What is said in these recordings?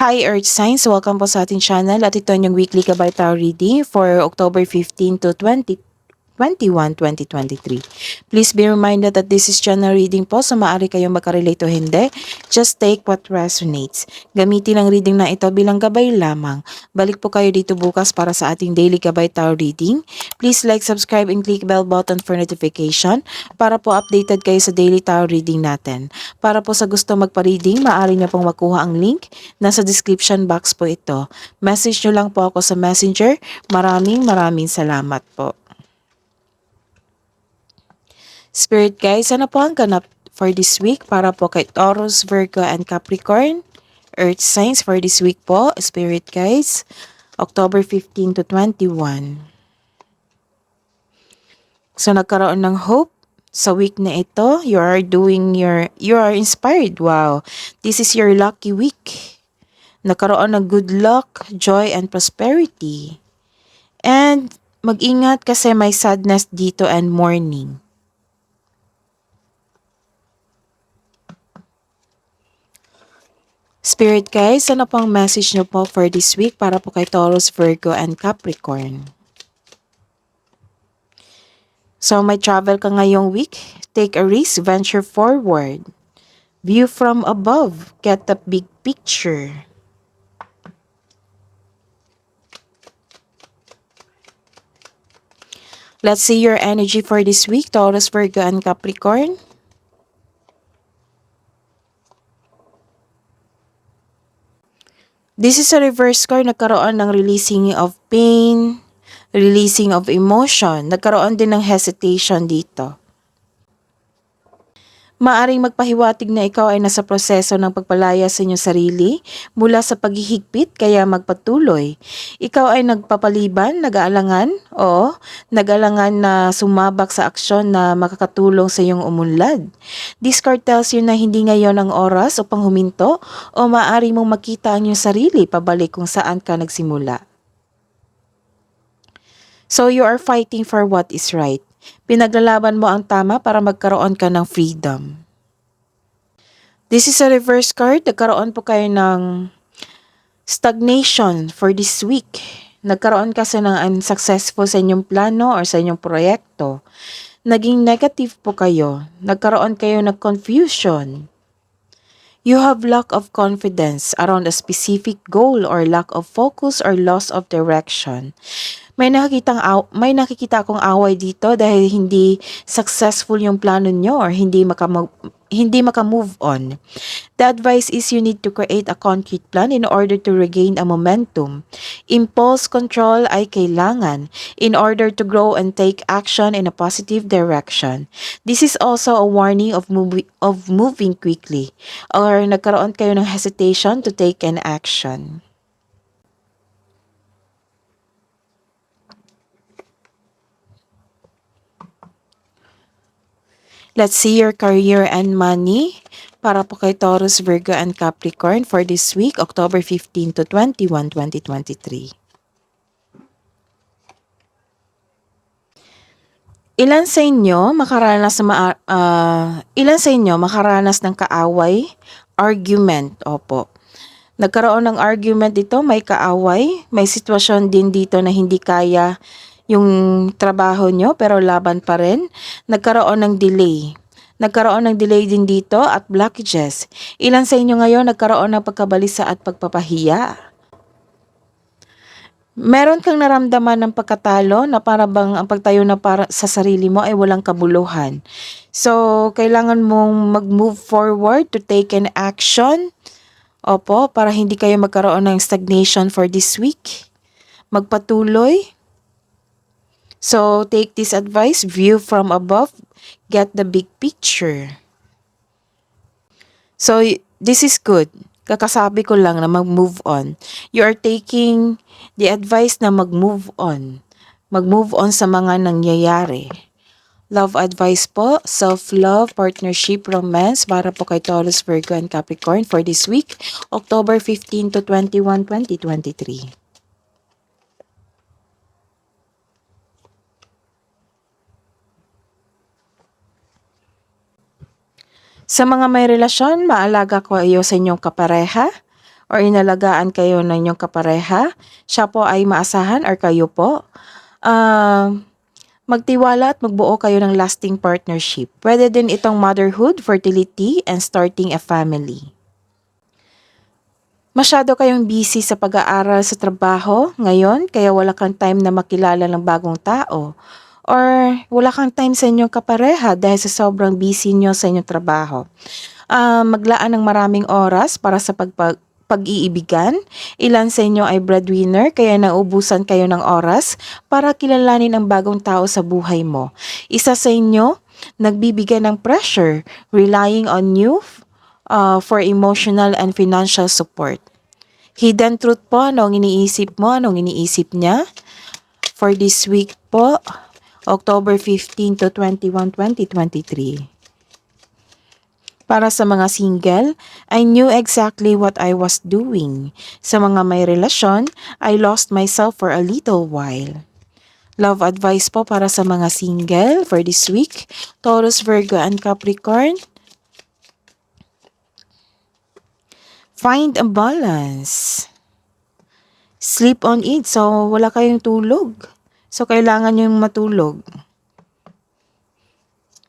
Hi Earth Signs! Welcome po sa ating channel at ito yung weekly Gabay Tarot reading for October 15 to 2023. Please be reminded that this is channel reading po, so maaari kayong makarelate o hindi. Just take what resonates. Gamitin ang reading na ito bilang gabay lamang. Balik po kayo dito bukas para sa ating daily Gabay Tarot reading. Please like, subscribe, and click bell button for notification para po updated kayo sa daily tarot reading natin. Para po sa gusto magpa-reading, maaari niyo pong makuha ang link. Nasa description box po ito. Message nyo lang po ako sa messenger. Maraming salamat po. Spirit guys, ano po ang ganap for this week para po kay Taurus, Virgo, and Capricorn? Earth signs for this week po, Spirit guys, October 15 to 21. So nagkaroon ng hope sa week na ito. You are inspired. Wow. This is your lucky week. Nagkaroon ng good luck, joy, and prosperity. And mag-ingat kasi may sadness dito and mourning. Spirit guys, ano pang message nyo po for this week para po kay Taurus, Virgo, and Capricorn? So may travel ka ngayong week? Take a risk, venture forward. View from above, get the big picture. Let's see your energy for this week, Taurus, Virgo, and Capricorn. This is a reverse card. Nagkaroon ng releasing of pain, releasing of emotion. Nagkaroon din ng hesitation dito. Maaring magpahiwatig na ikaw ay nasa proseso ng pagpalaya sa inyong sarili mula sa paghihigpit, kaya magpatuloy. Ikaw ay nagpapaliban, nag-aalangan, o nag-aalangan na sumabak sa aksyon na makakatulong sa iyong umunlad. This card tells you na hindi ngayon ang oras upang huminto o maaari mong makita ang iyong sarili pabalik kung saan ka nagsimula. So you are fighting for what is right. Pinaglalaban mo ang tama para magkaroon ka ng freedom. This is a reverse card. Nagkaroon po kayo ng stagnation for this week. Nagkaroon kasi ng unsuccessful sa inyong plano or sa inyong proyekto. Naging negative po kayo. Nagkaroon kayo ng confusion. You have lack of confidence around a specific goal or lack of focus or loss of direction. May nakikita akong away dito dahil hindi successful yung plano nyo or hindi maka-move on. The advice is you need to create a concrete plan in order to regain a momentum. Impulse control ay kailangan in order to grow and take action in a positive direction. This is also a warning of moving quickly or nagkaroon kayo ng hesitation to take an action. Let's see your career and money para po kay Taurus, Virgo, and Capricorn for this week, October 15 to 21, 2023. Ilan sa inyo makaranas ng kaaway, argument? Opo. Nagkaroon ng argument dito, may kaaway, may sitwasyon din dito na hindi kaya yung trabaho nyo pero laban pa rin. Nagkaroon ng delay. Nagkaroon ng delay din dito at blockages. Ilan sa inyo ngayon nagkaroon ng pagkabalisa at pagpapahiya? Meron kang naramdaman ng pagkatalo na para bang ang pagtayo na para sa sarili mo ay walang kabuluhan. So, kailangan mong mag-move forward to take an action. Opo, para hindi kayo magkaroon ng stagnation for this week. Magpatuloy. So, take this advice, view from above, get the big picture. So, this is good. Kakasabi ko lang na mag-move on. You are taking the advice na mag-move on. Mag-move on sa mga nangyayari. Love advice po, self-love, partnership, romance para po kay Taurus, Virgo, and Capricorn for this week, October 15 to 21, 2023. Sa mga may relasyon, maalaga kayo sa inyong kapareha or inalagaan kayo ng inyong kapareha, siya po ay maasahan or kayo po. Ah, Magtiwala at magbuo kayo ng lasting partnership. Pwede din itong motherhood, fertility, and starting a family. Masyado kayong busy sa pag-aaral sa trabaho ngayon, kaya wala kang time na makilala ng bagong tao. Or wala kang time sa inyong kapareha dahil sa sobrang busy nyo sa inyong trabaho. Maglaan ng maraming oras para sa pag-iibigan. Ilan sa inyo ay breadwinner kaya naubusan kayo ng oras para kilalanin ang bagong tao sa buhay mo. Isa sa inyo, nagbibigay ng pressure, relying on you for emotional and financial support. Hidden truth po, anong iniisip mo, anong iniisip niya? For this week po, October 15 to 21, 2023. Para sa mga single, I knew exactly what I was doing. Sa mga may relasyon, I lost myself for a little while. Love advice po para sa mga single for this week, Taurus, Virgo, and Capricorn. Find a balance. Sleep on it. So, wala kayong tulog. So, kailangan yung matulog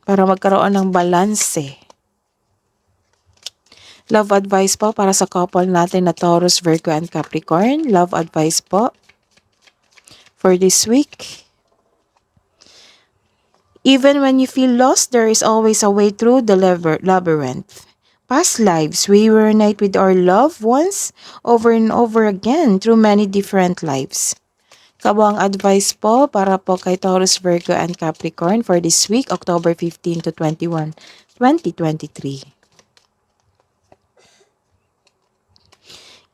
para magkaroon ng balanse. Love advice po para sa couple natin na Taurus, Virgo, and Capricorn. Love advice po for this week. Even when you feel lost, there is always a way through the labyrinth. Past lives, we reunite with our loved ones over and over again through many different lives. Kabuang advice po para po kay Taurus, Virgo, and Capricorn for this week, October 15 to 21, 2023.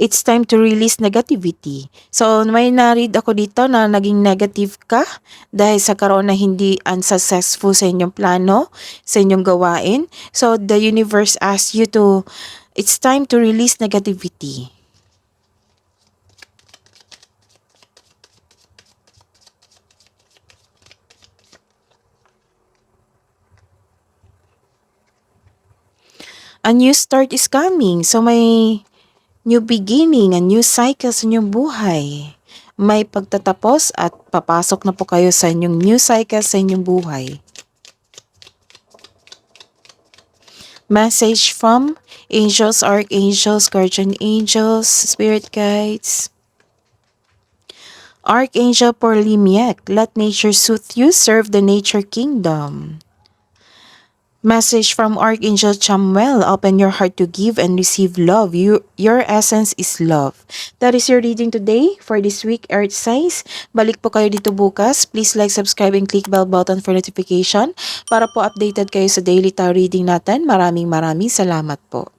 It's time to release negativity. So, may na-read ako dito na naging negative ka dahil sa karoon na hindi unsuccessful sa inyong plano, sa inyong gawain. So, the universe asks you to, it's time to release negativity. A new start is coming. So, may new beginning, a new cycle sa inyong buhay. May pagtatapos at papasok na po kayo sa inyong new cycle sa inyong buhay. Message from angels, archangels, guardian angels, spirit guides. Archangel Porlimiek, let nature soothe you, serve the nature kingdom. Message from Archangel Chamuel, open your heart to give and receive love. Your essence is love. That is your reading today for this week, Earth Signs. Balik po kayo dito bukas. Please like, subscribe, and click bell button for notification para po updated kayo sa daily tarot reading natin. Maraming salamat po.